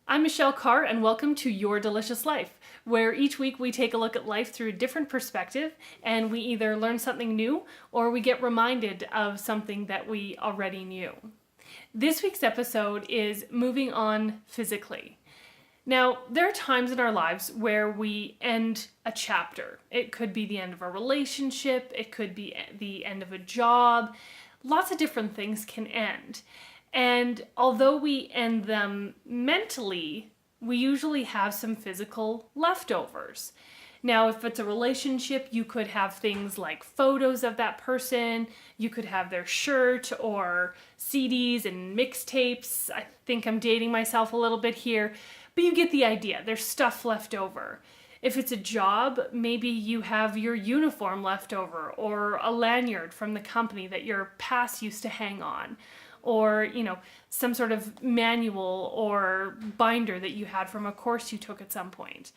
I'm Michelle Carre, and welcome to Your Delicious Life, where each week we take a look at life through a different perspective and we either learn something new or we get reminded of something that we already knew. This week's episode is moving on physically. Now, there are times in our lives where we end a chapter. It could be the end of a relationship, it could be the end of a job. Lots of different things can end. And although we end them mentally, we usually have some physical leftovers. Now, if it's a relationship, you could have things like photos of that person, you could have their shirt or CDs and mixtapes. I think I'm dating myself a little bit here, but you get the idea. There's stuff left over. If it's a job, maybe you have your uniform left over or a lanyard from the company that your past used to hang on, or some sort of manual or binder that you had from a course you took at some point.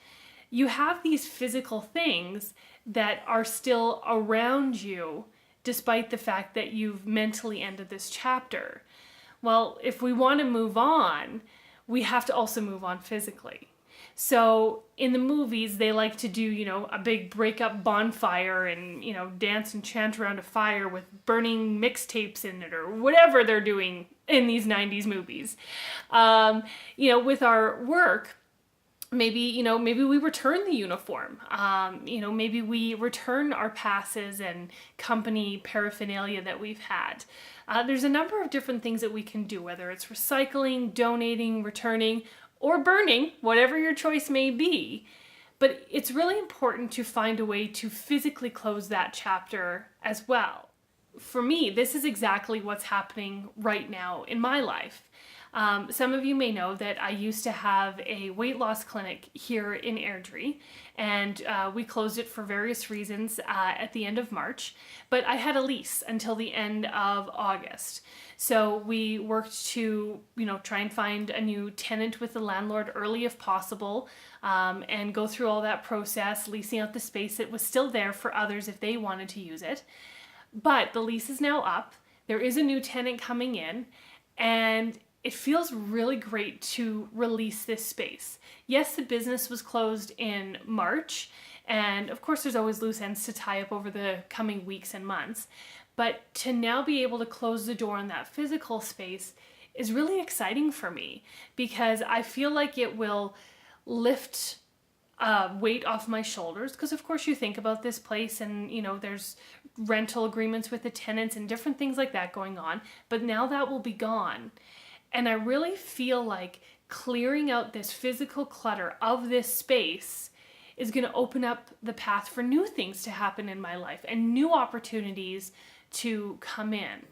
You have these physical things that are still around you despite the fact that you've mentally ended this chapter. Well, if we want to move on, we have to also move on physically. So in the movies, they like to do, a big breakup bonfire and, dance and chant around a fire with burning mixtapes in it or whatever they're doing in these 90s movies. With our work, maybe we return the uniform. Maybe we return our passes and company paraphernalia that we've had. There's a number of different things that we can do, whether it's recycling, donating, returning, or burning, whatever your choice may be. But it's really important to find a way to physically close that chapter as well. For me, this is exactly what's happening right now in my life. Some of you may know that I used to have a weight loss clinic here in Airdrie, and we closed it for various reasons at the end of March, but I had a lease until the end of August. So we worked to, try and find a new tenant with the landlord early if possible, and go through all that process, leasing out the space that was still there for others if they wanted to use it. But the lease is now up. There is a new tenant coming in, and it feels really great to release this space. Yes, the business was closed in March, and of course there's always loose ends to tie up over the coming weeks and months, but to now be able to close the door on that physical space is really exciting for me because I feel like it will lift weight off my shoulders, because of course you think about this place and there's rental agreements with the tenants and different things like that going on, but now that will be gone. And I really feel like clearing out this physical clutter of this space is going to open up the path for new things to happen in my life and new opportunities to come in.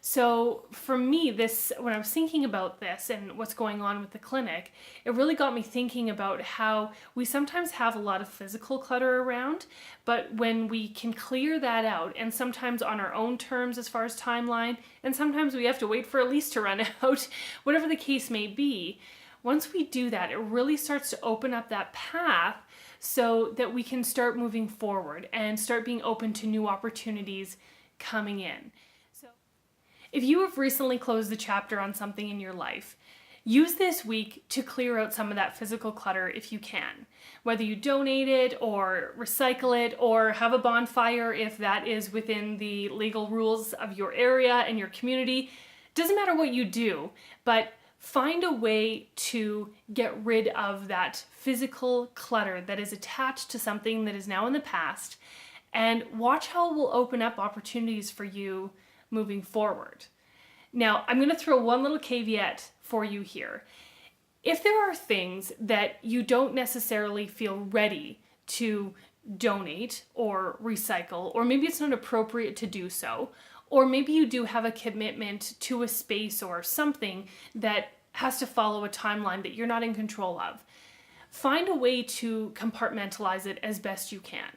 So for me, when I was thinking about this and what's going on with the clinic, it really got me thinking about how we sometimes have a lot of physical clutter around, but when we can clear that out, and sometimes on our own terms as far as timeline, and sometimes we have to wait for a lease to run out, whatever the case may be, once we do that, it really starts to open up that path so that we can start moving forward and start being open to new opportunities coming in. If you have recently closed the chapter on something in your life, use this week to clear out some of that physical clutter if you can. Whether you donate it or recycle it or have a bonfire if that is within the legal rules of your area and your community, doesn't matter what you do, but find a way to get rid of that physical clutter that is attached to something that is now in the past, and watch how it will open up opportunities for you moving forward. Now, I'm going to throw one little caveat for you here. If there are things that you don't necessarily feel ready to donate or recycle, or maybe it's not appropriate to do so, or maybe you do have a commitment to a space or something that has to follow a timeline that you're not in control of, find a way to compartmentalize it as best you can.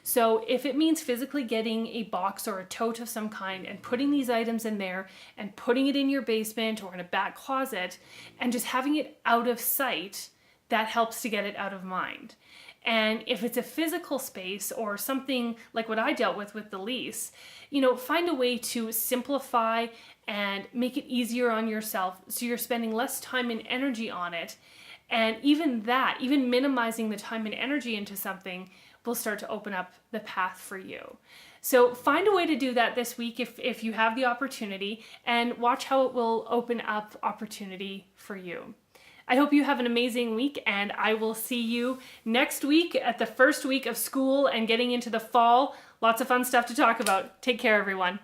So if it means physically getting a box or a tote of some kind and putting these items in there and putting it in your basement or in a back closet and just having it out of sight, that helps to get it out of mind. And if it's a physical space or something like what I dealt with the lease, find a way to simplify and make it easier on yourself so you're spending less time and energy on it. And even minimizing the time and energy into something will start to open up the path for you. So find a way to do that this week if you have the opportunity, and watch how it will open up opportunity for you. I hope you have an amazing week, and I will see you next week at the first week of school and getting into the fall. Lots of fun stuff to talk about. Take care, everyone.